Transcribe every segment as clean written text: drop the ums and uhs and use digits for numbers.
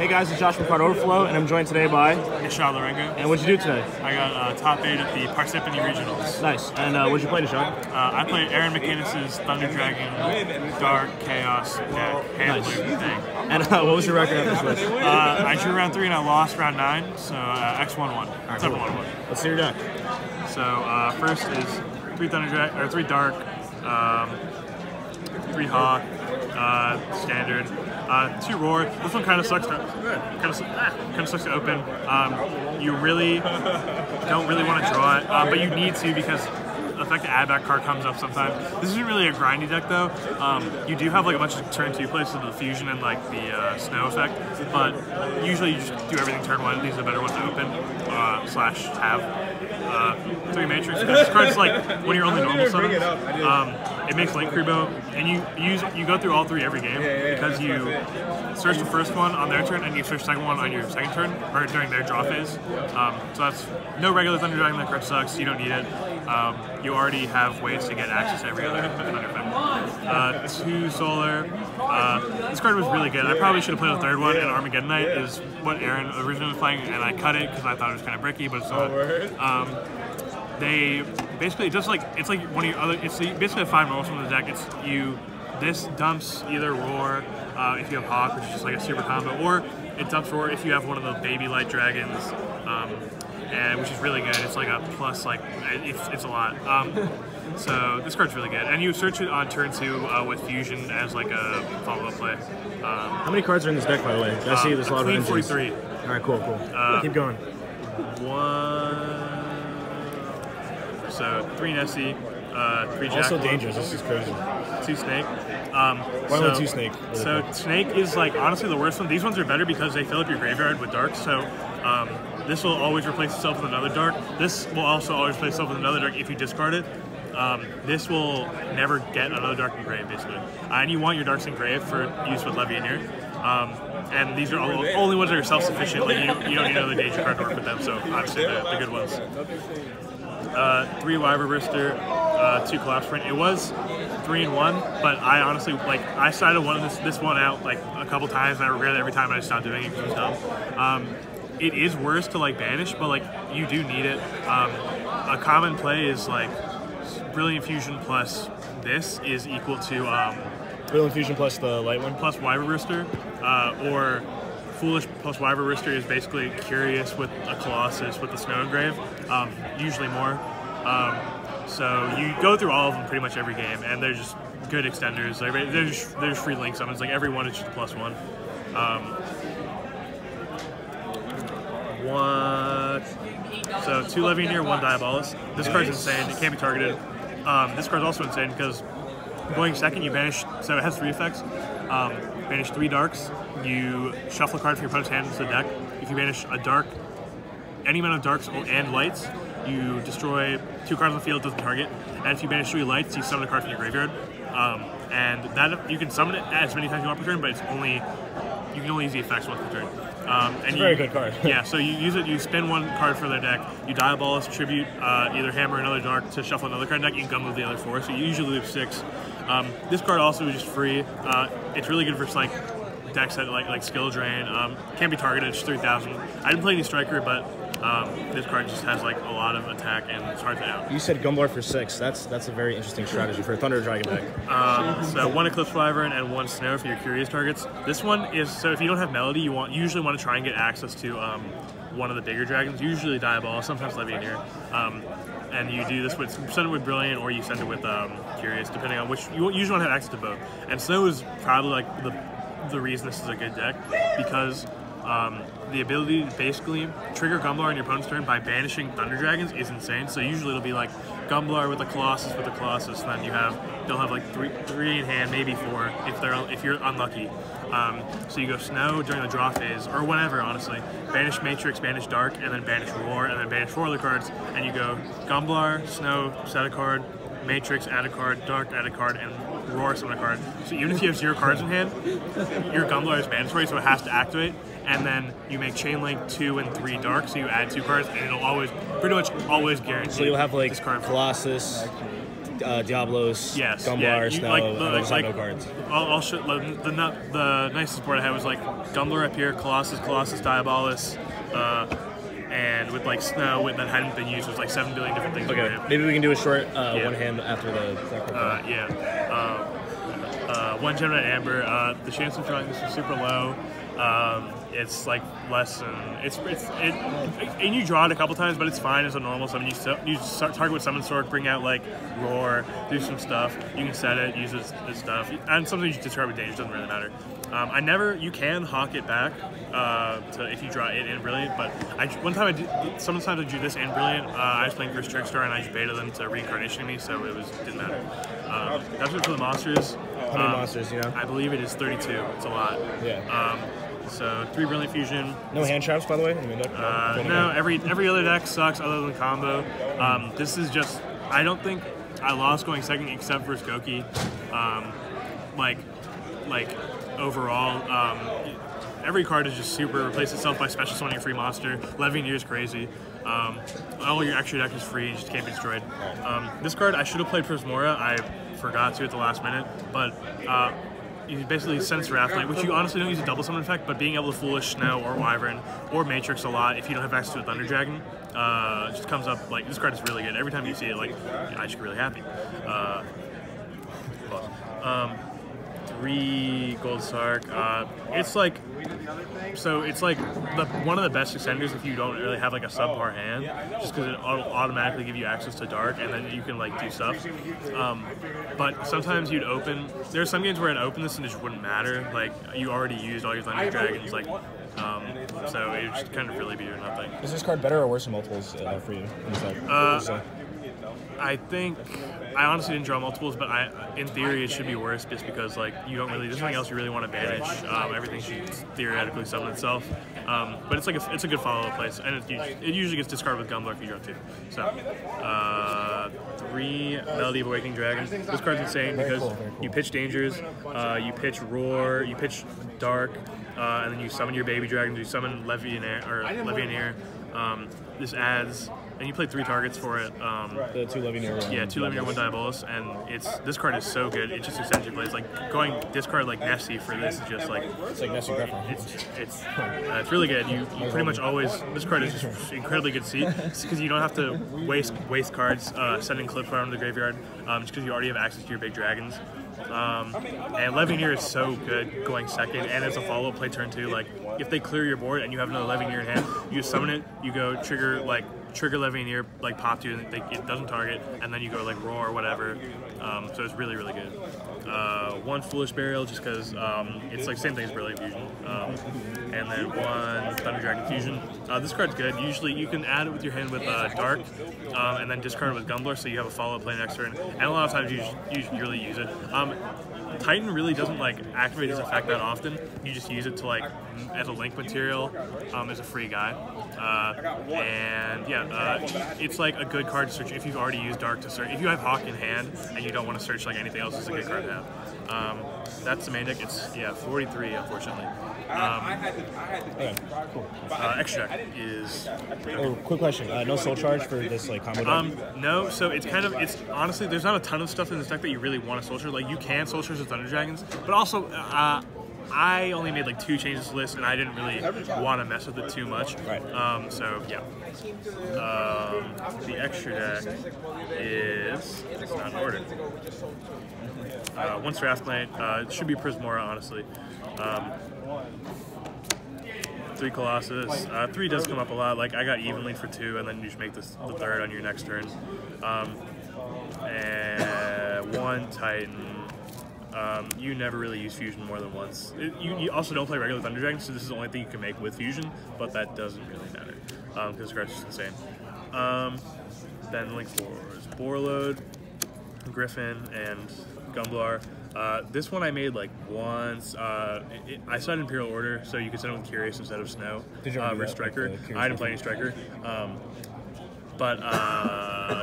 guys, it's Josh from Cardoverflow, and I'm joined today by Nishaad, Lorengo. And what'd you do today? I got top 8 at the Parsippany Regionals. Nice. And what'd you play, Nishaad? I played Aaron McInnes's Thunder Dragon, Dark Chaos deck, Handloop thing. And what was your record at this race? I drew round 3 and I lost round 9, so X1-1. Right, cool. Let's see your deck. So first is 3 Dark, 3 Hawk, standard, 2 Roar. This one kind of sucks to open. You really don't really want to draw it, but you need to because the fact the add back card comes up sometimes. This isn't really a grindy deck though. You do have like a bunch of turn 2 plays with the fusion and like the snow effect, but usually you just do everything turn 1. These are the better ones to open slash have. 3 Matrix. This card's like when you're only normal summons. It makes Link Creebo, and you go through all 3 every game because you search the first one on their turn and you search the second one on your second turn or during their draw phase. So that's no regular Thunder Dragon. That card sucks. You don't need it. You already have ways to get access to every other Thunder Dragon. 2 Solar. This card was really good. I probably should have played a 3rd one, and Armageddon Knight is what Aaron originally was playing, and I cut it because I thought it was kind of bricky, but it's not. They basically just like it's like one of your other. It's basically a 5 normal from the deck. It's you. This dumps either Roar if you have Hawk, which is just like a super combo, or it dumps Roar if you have one of the baby light dragons, and which is really good. It's like a plus, like it's a lot. So this card's really good, and you search it on turn 2 with fusion as like a follow-up play. How many cards are in this deck, by the way? I see there's a lot of engines. 43. All right, cool. Keep going. 1. So 3 Nessie, 3 Jack. Also dangerous. This is crazy. 2 Snake. Why only 2 Snake? Really so cool. Snake is like honestly the worst one. These ones are better because they fill up your graveyard with dark. So this will always replace itself with another dark. This will also always replace itself with another dark if you discard it. This will never get another dark in grave, basically. And you want your darks in grave for use with Levianeer. And these are only ones that are self-sufficient. Like you don't need another danger card to work with them. So obviously the good ones. 3 Wyver Brister, 2 Collapse Sprint. It was 3-1, but I honestly I started this one out like a couple times and I regret it every time and I just stopped doing it because it was dumb. It is worse to like banish, but like you do need it. A common play is like Brilliant Fusion plus this is equal to Brilliant Fusion plus the light one plus Wyver Brister, or Foolish plus Wyver Brister is basically Curious with a Colossus with the Snow Engrave, usually more. So you go through all of them pretty much every game, and they're just good extenders. They're just free link summons. Like every one is just a +1. So 2 Levianeer, 1 Diabolus. This card's insane. It can't be targeted. This card's also insane because going second, you banish. So it has 3 effects. Banish 3 darks. You shuffle a card from your opponent's hand into the deck. If you banish a dark, any amount of darks and lights, you destroy 2 cards on the field. It doesn't target. And if you banish 3 lights, you summon a card from your graveyard. And that you can summon it as many times as you want per turn, but it's only you can only use the effects once per turn. It's a very good card. Yeah, so you use it, you spin 1 card for their deck, you Diabolus, tribute either Hammer or another dark to shuffle another card deck, you can gun move the other 4, so you usually lose 6. This card also is just free. It's really good for like decks that like skill drain. Can't be targeted, it's 3,000. I didn't play any striker, but this card just has like a lot of attack and it's hard to out. You said Gumblar for 6. That's a very interesting strategy for a Thunder Dragon deck. So 1 Eclipse Wyvern and 1 Snow for your Curious targets. This one is so if you don't have Melody, you usually want to try and get access to one of the bigger dragons. Usually Diabol, sometimes Levianeer. And you do this with send it with Brilliant or you send it with Curious, depending on which you usually want to have access to both. And Snow is probably like the reason this is a good deck because the ability to basically trigger Gumblar on your opponent's turn by banishing Thunder Dragons is insane. So usually it'll be like Gumblar with a Colossus, and then they'll have like three in hand, maybe 4 if you're unlucky. So you go Snow during the draw phase or whenever, honestly. Banish Matrix, banish Dark, and then banish Roar, and then banish 4 other cards, and you go Gumblar, Snow, set a card, Matrix, add a card, Dark, add a card, and Roar, summon a card. So even if you have 0 cards in hand, your Gunblar is mandatory, so it has to activate. And then you make Chain Link 2 and 3 Dark, so you add 2 cards, and it'll always, pretty much always guarantee. So you'll have like discard. Colossus, Diablos, yes, Gunblar, Snow, like no cards. I'll show the nicest board I had was like Gunblar up here, Colossus, Diabolus, and with like Snow that hadn't been used, was like 7 billion different things. Okay, maybe we can do a short one hand after the. One Gemini Amber. The chance of drawing this is super low. It's like less than and you draw it a couple times, but it's fine as a normal summon. You start target with Summon Sword, bring out like Roar, do some stuff. You can set it, use this stuff, and sometimes you discard with Danger. Doesn't really matter. You can hawk it back to if you draw it in Brilliant, but sometimes I do this in Brilliant. I was playing First Trickstar and I just baited them to reincarnation me, so it didn't matter. That's it for the monsters. How many monsters, you know? I believe it is 32. It's a lot. Yeah. So 3 Brilliant Fusion. No hand traps, by the way? No, every other deck sucks other than combo. This is just, I don't think I lost going second except for Skokie. Like overall, every card is just super, replace itself by special summoning a free monster. Levianeer is crazy. All your extra deck is free and just can't be destroyed. This card, I should have played Prismora. I forgot to at the last minute, but you basically sense Wrathlight, which you honestly don't use a double summon effect, but being able to Foolish, Snow, or Wyvern, or Matrix a lot if you don't have access to a Thunder Dragon, just comes up, like, this card is really good. Every time you see it, like, I just get really happy. 3 Gold Sark. It's like one of the best extenders if you don't really have like a subpar hand, just because it will automatically give you access to Dark, and then you can like do stuff. But sometimes you'd open. There are some games where I'd open this and it just wouldn't matter. Like you already used all your Thunder Dragons, like. So it would just kind of really be doing nothing. Is this card better or worse than multiples for you? I think I honestly didn't draw multiples, but in theory it should be worse just because like you don't really, there's nothing else you really want to banish. Everything should theoretically summon itself. But it's like it's a good follow-up place, and it usually gets discarded with Gunblar if you draw 2. So 3 Melody of Awakening Dragon. This card's insane because you pitch Dangers, you pitch Roar, you pitch Dark, and then you summon your baby dragons. You summon Levianeer. This adds. And you play 3 targets for it. The 2 Levianeer. Yeah, 2 Levianeer, 1 Diabolus, and this card is so good. It just extends your plays. Like going discard like Nessie for this is just like it's like Nessie Griffin. It's really good. You pretty much always, this card is just incredibly good to see because you don't have to waste cards sending clips around the graveyard just because you already have access to your big dragons. And Levianeer is so good going second, and as a follow-up play turn 2, like if they clear your board and you have another Levianeer in hand, you just summon it, you go trigger Levianeer, like pop 2, and it doesn't target, and then you go like Roar or whatever. So it's really, really good. 1 Foolish Burial just because it's like same thing as Brilliant Fusion. And then 1 Thunder Dragon Fusion. This card's good. Usually you can add it with your hand with Dark, and then discard it with Gunblar, so you have a follow-up play next turn. And a lot of times you really use it. Titan really doesn't like activate his effect that often. You just use it to like as a link material as a free guy. And yeah, it's like a good card to search if you've already used Dark to search. If you have Hawk in hand and you don't want to search like anything else, it's a good card to have. That's the main deck. It's 43 unfortunately. Okay, cool. Extra deck is. Oh, quick question. No soul charge for this like combo deck? No. So it's honestly there's not a ton of stuff in this deck that you really want to soul charge. Like you can soul charge with Thunder Dragons, but also I only made like 2 changes to this list, and I didn't really want to mess with it too much. Right. So yeah. The extra deck is it's not in order. 1 Wrathlight. It should be Prismora, honestly. 3 Colossus. 3 does come up a lot. Like I got evenly for 2, and then you just make this the 3rd on your next turn. And 1 Titan. You never really use Fusion more than once. You also don't play regular Thunder Dragon, so this is the only thing you can make with Fusion, but that doesn't really matter because this card's just insane. Then Link 4 is Borload, Griffin, and Gunblar. This one I made like once. I saw it in Imperial Order, so you could send it with Curious instead of Snow. Did you Striker. I didn't play any Striker. But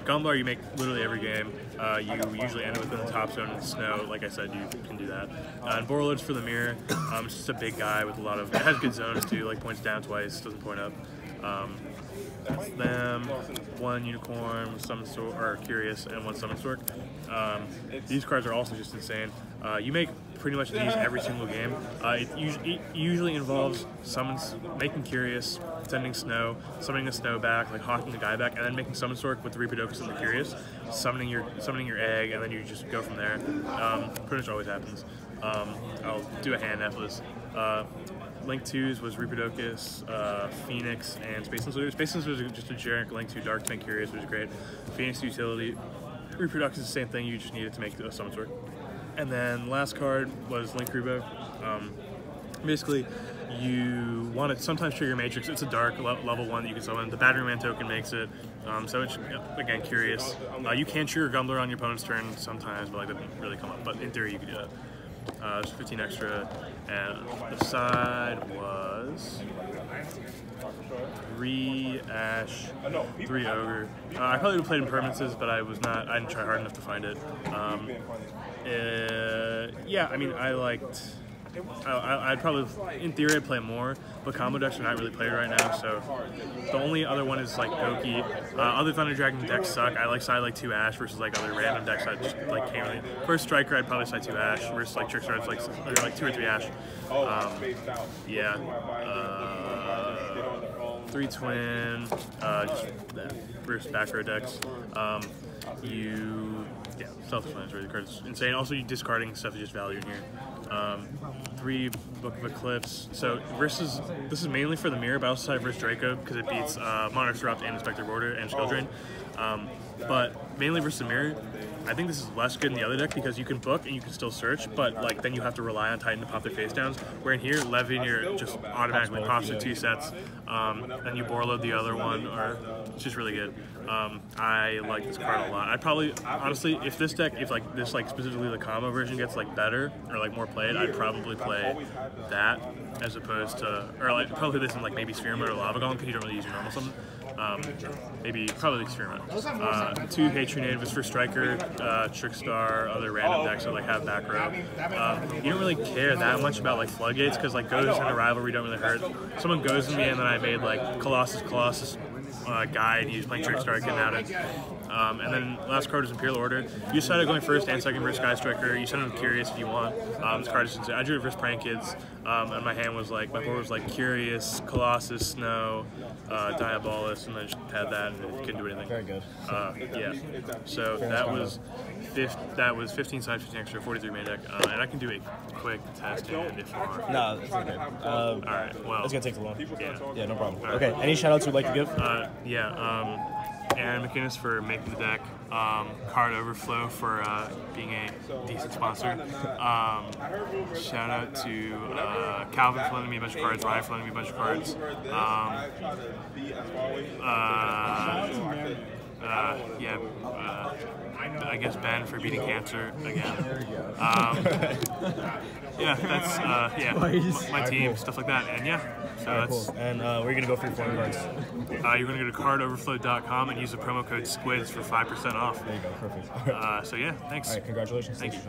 Gumbler you make literally every game. You usually end within the top zone in snow. Like I said, you can do that. And Borreload's for the mirror. It's just a big guy with a lot of. It has good zones too. Like points down twice, doesn't point up. That's them. One unicorn, summon stork, or curious, and one summon stork. These cards are also just insane. You make pretty much these every single game. It usually involves summons, making curious, sending snow, summoning the snow back, like hawking the guy back, and then making summon stork with the Reapodocus and the curious, summoning your egg, and then you just go from there. Pretty much always happens. I'll do a hand necklace. Link 2s was Reapodocus, Phoenix, and Space Insulators. Space Insulators are just a generic Link 2 Dark to make Curious, which is great. Phoenix utility. Reapodocus is the same thing, you just need it to make a summon sword. And then last card was Link Rubo. Basically, you want to sometimes trigger Matrix. It's a dark level 1 that you can summon. The Battery Man token makes it. So it's, again, Curious. You can trigger Gumbler on your opponent's turn sometimes, but like, that doesn't really come up. But in theory, you could do that. There's 15 extra, and the side was 3 Ash, 3 Ogre. I probably would have played Impermanences, but I didn't try hard enough to find it. Yeah, I mean, I'd probably, in theory, I'd play more, but combo decks are not really played right now, so the only other one is like Goki. Other Thunder Dragon decks suck. I like side like 2 Ash versus like other random decks I just like can't really. First Striker, I'd probably side 2 Ash versus like Trickstar, it's like 2 or 3 Ash. Yeah. 3 Twin, just versus back row decks. Self-explanatory. The card's insane. Also, you discarding stuff is just value in here. 3 Book of Eclipse. So versus, this is mainly for the mirror, but I also side versus Draco because it beats Monarch Disrupt and Inspector of Order and Skill Drain. But mainly versus the mirror, I think this is less good in the other deck because you can book and you can still search, but like then you have to rely on Titan to pop their face downs. Where in here, Levianeer just automatically pops the 2 sets, and you Borreload the other one, or it's just really good. I like this card a lot. I'd probably, honestly, if this deck, if like this like specifically the combo version gets like better or like more played, I'd probably play that as opposed to, or like probably this in like maybe Sphere Mode or Lava Golem because you don't really use your normal summon. Maybe probably Experiment. 2 Hatred Natives for Striker, Trickstar, other random decks that like have back row. You don't really care that much about like Floodgates because like Goes and a Rivalry don't really hurt. Someone goes to me and then I made like Colossus guy and he's playing Trickstar, getting out it. And then last card is Imperial Order. You decided going first and second versus Sky Striker. You send him Curious if you want. This card is insane. I drew it versus Prank Kids, and my hand was like, my board was like Curious, Colossus, Snow, Diabolus, and then just had that and it couldn't do anything. Very good. Yeah. So that was 15 side, 15 extra, 43 main deck, and I can do a quick test hand if you want. No, it's okay. All right. Well, it's gonna take too long. Yeah, no problem. Right. Okay. Any shoutouts you'd like to give? Aaron McInnes for making the deck, Card Overflow for being a decent sponsor. Shout out to Calvin for lending me a bunch of cards, Ryan for lending me a bunch of cards. I guess Ben for beating cancer again. Yeah, that's my team, stuff like that, and yeah. So that's cool. And where are you gonna go for your foreign cards? You're gonna go to cardoverflow.com and use the promo code SQUIDS for 5% off. There you go, perfect. So yeah, thanks. All right, congratulations. Thank you.